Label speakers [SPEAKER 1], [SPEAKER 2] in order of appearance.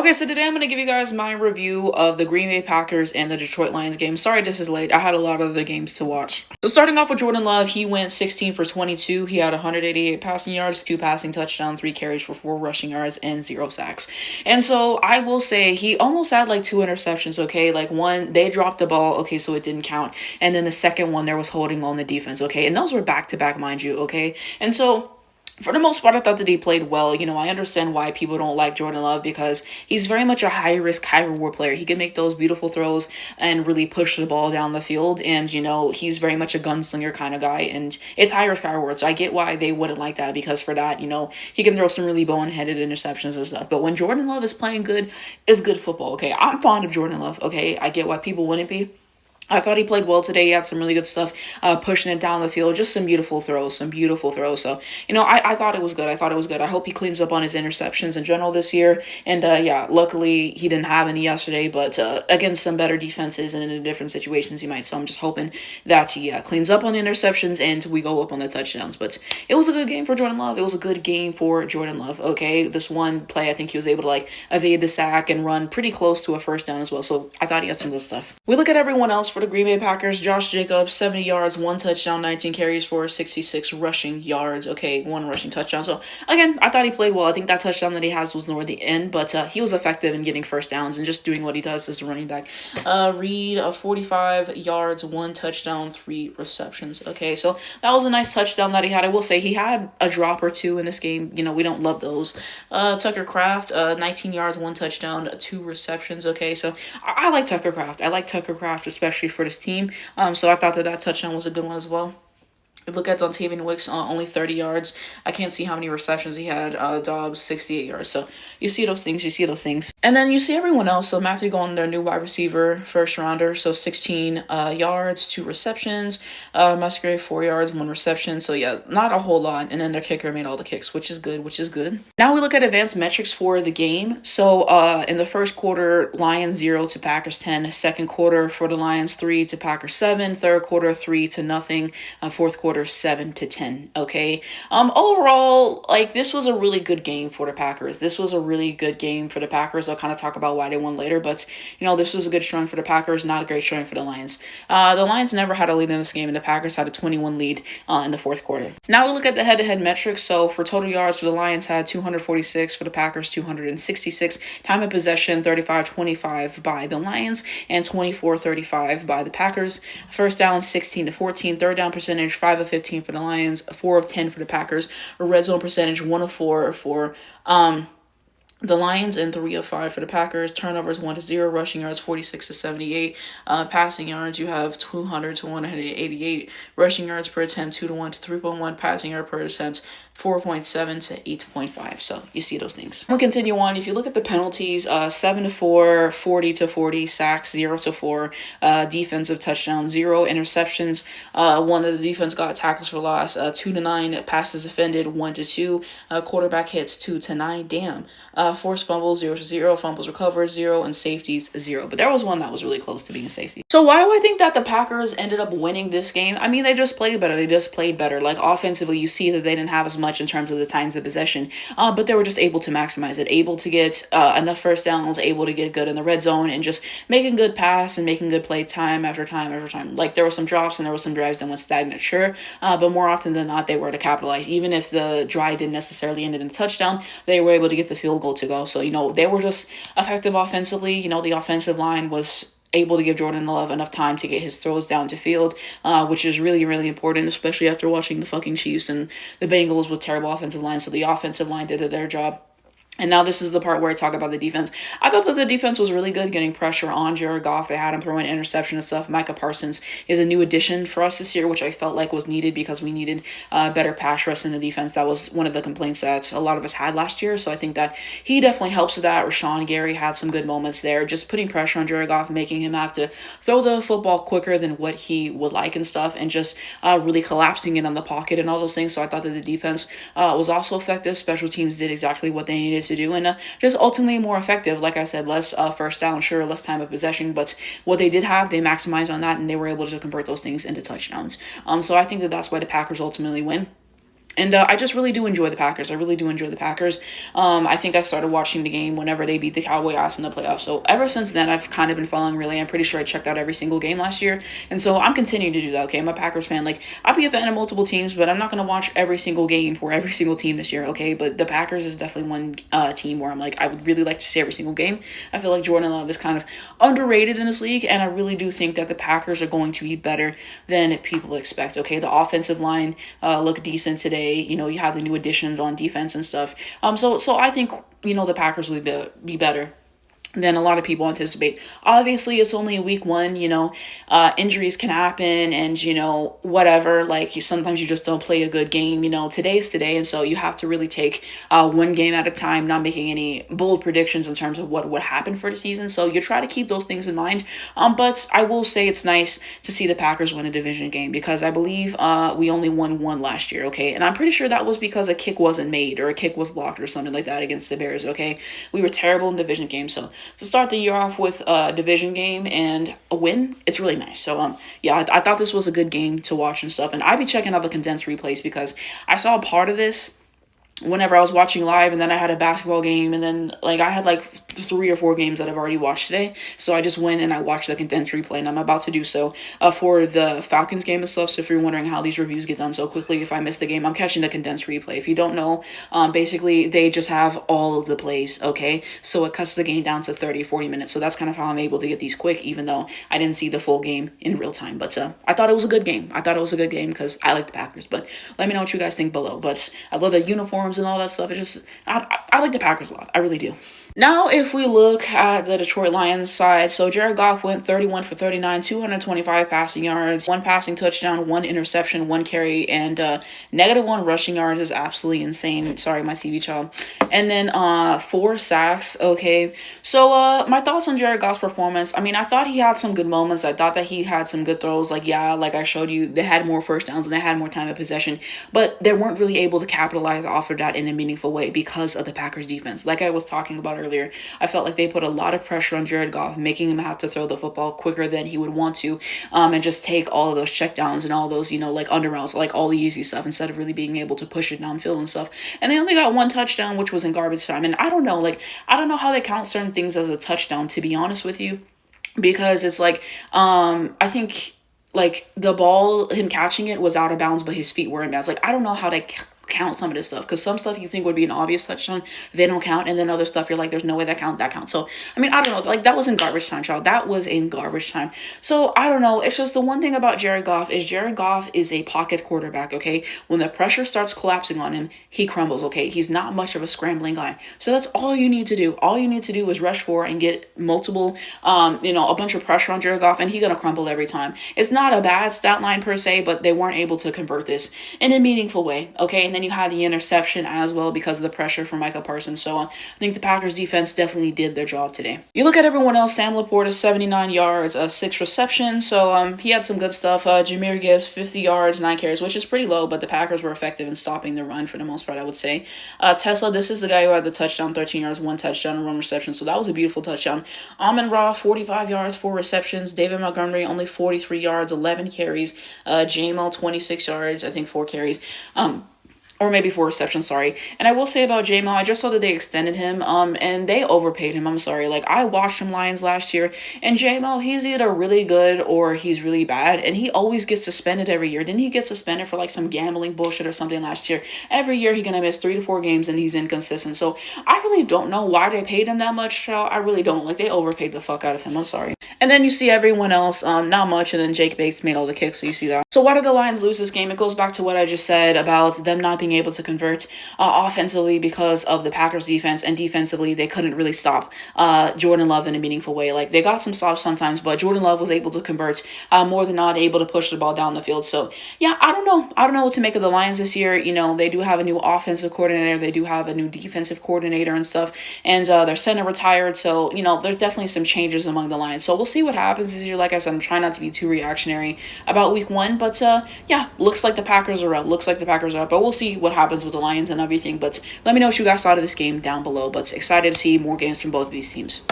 [SPEAKER 1] Okay, so today I'm going to give you guys my review of the Green Bay Packers and the Detroit Lions game. Sorry this is late. I had a lot of other games to watch. So starting off with Jordan Love, he went 16 for 22. He had 188 passing yards, 2 passing touchdowns, 3 carries for 4 rushing yards, and 0 sacks. And so I will say he almost had like 2 interceptions, okay? Like one, they dropped the ball, okay, so it didn't count. And then the second one, there was holding on the defense, okay? And those were back-to-back, mind you, okay? And so for the most part, I thought that he played well. I understand why people don't like Jordan Love because he's very much a high risk, high reward player. He can make those beautiful throws and really push the ball down the field. And, he's very much a gunslinger kind of guy. And it's high risk, high reward. So I get why they wouldn't like that because for that, he can throw some really boneheaded interceptions and stuff. But when Jordan Love is playing good, it's good football. Okay, I'm fond of Jordan Love. Okay, I get why people wouldn't be. I thought he played well today. He had some really good stuff, pushing it down the field. Just some beautiful throws, some beautiful throws. So, I thought it was good. I thought it was good. I hope he cleans up on his interceptions in general this year. And, yeah, luckily he didn't have any yesterday, but against some better defenses and in different situations he might. So I'm just hoping that he cleans up on the interceptions and we go up on the touchdowns. But it was a good game for Jordan Love. It was a good game for Jordan Love, okay? This one play, I think he was able to, evade the sack and run pretty close to a first down as well. So I thought he had some good stuff. We look at everyone else for the Green Bay Packers. Josh Jacobs, 70 yards, 1 touchdown, 19 carries for 66 rushing yards. Okay, 1 rushing touchdown. So, again, I thought he played well. I think that touchdown that he has was near the end, but he was effective in getting first downs and just doing what he does as a running back. Reed, 45 yards, 1 touchdown, 3 receptions. Okay, so that was a nice touchdown that he had. I will say he had a drop or 2 in this game. We don't love those. Tucker Kraft, 19 yards, 1 touchdown, 2 receptions. Okay, so I like Tucker Kraft. I like Tucker Kraft, especially for this team. So I thought that touchdown was a good one as well. Look at Dontayvion Wicks, only 30 yards. I can't see how many receptions he had. Dobbs, 68 yards. So you see those things. And then you see everyone else. So Matthew Golden, their new wide receiver, first rounder. So 16 yards, 2 receptions. Musgrave, 4 yards, 1 reception. So yeah, not a whole lot. And then their kicker made all the kicks, which is good. Now we look at advanced metrics for the game. So in the first quarter, Lions 0 to Packers 10. Second quarter for the Lions 3 to Packers 7. Third quarter 3 to nothing. Fourth quarter 7 to 10. Okay. Overall, this was a really good game for the Packers. I'll kind of talk about why they won later, but this was a good showing for the Packers, not a great showing for the Lions. The Lions never had a lead in this game, and the Packers had a 21 lead in the fourth quarter. Now we look at the head-to-head metrics. So for total yards, the Lions had 246, for the Packers 266. Time of possession 35-25 by the Lions and 24-35 by the Packers. First down 16 to 14. Third down percentage 5 of 15 for the Lions, 4 of 10 for the Packers. A red zone percentage 1 of 4 for the Lions and 3 of 5 for the Packers. Turnovers 1 to 0. Rushing yards 46 to 78. Passing yards you have 200 to 188. Rushing yards per attempt 2 to 1 to 3.1. Passing yard per attempt 4.7 to 8.5. So you see those things. We'll continue on. If you look at the penalties, 7 to 4, 40 to 40, sacks 0 to 4, defensive touchdown 0, interceptions. One of the defense got tackles for loss. 2 to 9, passes defended 1 to 2, quarterback hits 2 to 9. Damn. Forced fumbles 0 to 0, fumbles recovered 0, and safeties 0. But there was one that was really close to being a safety. So why do I think that the Packers ended up winning this game? I mean, they just played better. Offensively, you see that they didn't have as much in terms of the times of possession, but they were just able to maximize it, able to get enough first downs, able to get good in the red zone, and just making good pass and making good play time after time after time. There were some drops and there were some drives that went stagnant, sure, but more often than not, they were to capitalize. Even if the drive didn't necessarily end in a touchdown, they were able to get the field goal to go. So, they were just effective offensively. The offensive line was able to give Jordan Love enough time to get his throws down to field, which is really, really important, especially after watching the fucking Chiefs and the Bengals with terrible offensive lines. So the offensive line did their job. And now this is the part where I talk about the defense. I thought that the defense was really good, getting pressure on Jared Goff. They had him throwing interception and stuff. Micah Parsons is a new addition for us this year, which I felt like was needed because we needed better pass rush in the defense. That was one of the complaints that a lot of us had last year. So I think that he definitely helps with that. Rashawn Gary had some good moments there, just putting pressure on Jared Goff, making him have to throw the football quicker than what he would like and stuff, and just really collapsing it on the pocket and all those things. So I thought that the defense was also effective. Special teams did exactly what they needed to do, and just ultimately more effective. Like I said, less first down, sure, less time of possession, but what they did have, they maximized on that, and they were able to convert those things into touchdowns. So I think that that's why the Packers ultimately win. And I just really do enjoy the Packers. I really do enjoy the Packers. I think I started watching the game whenever they beat the Cowboys ass in the playoffs. So ever since then, I've kind of been following really. I'm pretty sure I checked out every single game last year. And so I'm continuing to do that, okay? I'm a Packers fan. Like, I'll be a fan of multiple teams, but I'm not going to watch every single game for every single team this year, okay? But the Packers is definitely one team where I'm like, I would really like to see every single game. I feel like Jordan Love is kind of underrated in this league, and I really do think that the Packers are going to be better than people expect, okay? The offensive line look decent today. You know, you have the new additions on defense and stuff. So I think, you know, the Packers will be better than a lot of people anticipate. Obviously, it's only week 1, you know, injuries can happen and, you know, whatever, like sometimes you just don't play a good game, you know, today's today. And so you have to really take one game at a time, not making any bold predictions in terms of what would happen for the season. So you try to keep those things in mind. But I will say it's nice to see the Packers win a division game because I believe we only won one last year, okay? And I'm pretty sure that was because a kick wasn't made or a kick was blocked or something like that against the Bears, okay? We were terrible in division games, so to start the year off with a division game and a win, it's really nice. So yeah, I thought this was a good game to watch and stuff, and I'd be checking out the condensed replays because I saw part of this whenever I was watching live, and then I had a basketball game, and then like I had like 3 or 4 games that I've already watched today. So I just went and I watched the condensed replay, and I'm about to do so for the Falcons game and stuff. So if you're wondering how these reviews get done so quickly, if I missed the game, I'm catching the condensed replay. If you don't know, basically they just have all of the plays, okay? So it cuts the game down to 30, 40 minutes. So that's kind of how I'm able to get these quick, even though I didn't see the full game in real time. But I thought it was a good game. I thought it was a good game because I like the Packers. But let me know what you guys think below. But I love the uniforms and all that stuff. It's just, I like the Packers a lot. I really do. Now, if we look at the Detroit Lions side, so Jared Goff went 31 for 39, 225 passing yards, 1 passing touchdown, 1 interception, 1 carry, and -1 rushing yards is absolutely insane. Sorry, my TV child. And then 4 sacks, okay. So my thoughts on Jared Goff's performance, I mean, I thought he had some good moments. I thought that he had some good throws. Like, yeah, like I showed you, they had more first downs and they had more time of possession, but they weren't really able to capitalize off of that in a meaningful way because of the Packers defense. Like I was talking about earlier, I felt like they put a lot of pressure on Jared Goff, making him have to throw the football quicker than he would want to, and just take all of those checkdowns and all those, you know, like under routes, like all the easy stuff, instead of really being able to push it downfield and stuff. And they only got 1 touchdown, which was in garbage time. And I don't know, like, I don't know how they count certain things as a touchdown, to be honest with you, because it's like, I think, like, the ball, him catching it was out of bounds, but his feet were in bounds. Like, I don't know how they count some of this stuff, because some stuff you think would be an obvious touchdown, they don't count, and then other stuff you're like, there's no way that counts. So I mean, I don't know, like that was in garbage time, child. That was in garbage time. So I don't know, it's just the one thing about Jared Goff is a pocket quarterback, okay? When the pressure starts collapsing on him, he crumbles, okay? He's not much of a scrambling guy. So that's all you need to do. All you need to do is rush for and get multiple you know, a bunch of pressure on Jared Goff, and he's gonna crumble every time. It's not a bad stat line per se, but they weren't able to convert this in a meaningful way, okay? And then you had the interception as well because of the pressure from Micah Parsons. So I think the Packers defense definitely did their job today. You look at everyone else, Sam Laporta, 79 yards, 6 receptions. So he had some good stuff. Jahmyr Gibbs, 50 yards, 9 carries, which is pretty low, but the Packers were effective in stopping the run for the most part, I would say. Tesla, this is the guy who had the touchdown, 13 yards, 1 touchdown, and 1 reception. So that was a beautiful touchdown. Amon-Ra, 45 yards, 4 receptions. David Montgomery, only 43 yards, 11 carries. J-Mo, 26 yards, I think 4 carries. Or maybe 4 receptions, sorry. And I will say about J-Mo, I just saw that they extended him, and they overpaid him. I'm sorry. Like, I watched him Lions last year, and J-Mo, he's either really good or he's really bad, and he always gets suspended every year. Didn't he get suspended for, like, some gambling bullshit or something last year? Every year, he's gonna miss 3 to 4 games, and he's inconsistent. So, I really don't know why they paid him that much, child. I really don't. Like, they overpaid the fuck out of him. I'm sorry. And then you see everyone else, not much, and then Jake Bates made all the kicks, so you see that. So, why did the Lions lose this game? It goes back to what I just said about them not being able to convert offensively because of the Packers defense, and defensively they couldn't really stop Jordan Love in a meaningful way. Like, they got some stops sometimes, but Jordan Love was able to convert more than not, able to push the ball down the field. So yeah, I don't know what to make of the Lions this year. You know, they do have a new offensive coordinator, they do have a new defensive coordinator and stuff, and their center retired, so you know, there's definitely some changes among the Lions. So we'll see what happens this year. Like I said, I'm trying not to be too reactionary about week 1, but yeah, looks like the Packers are up. But we'll see what happens with the Lions and everything. But let me know what you guys thought of this game down below. But excited to see more games from both of these teams.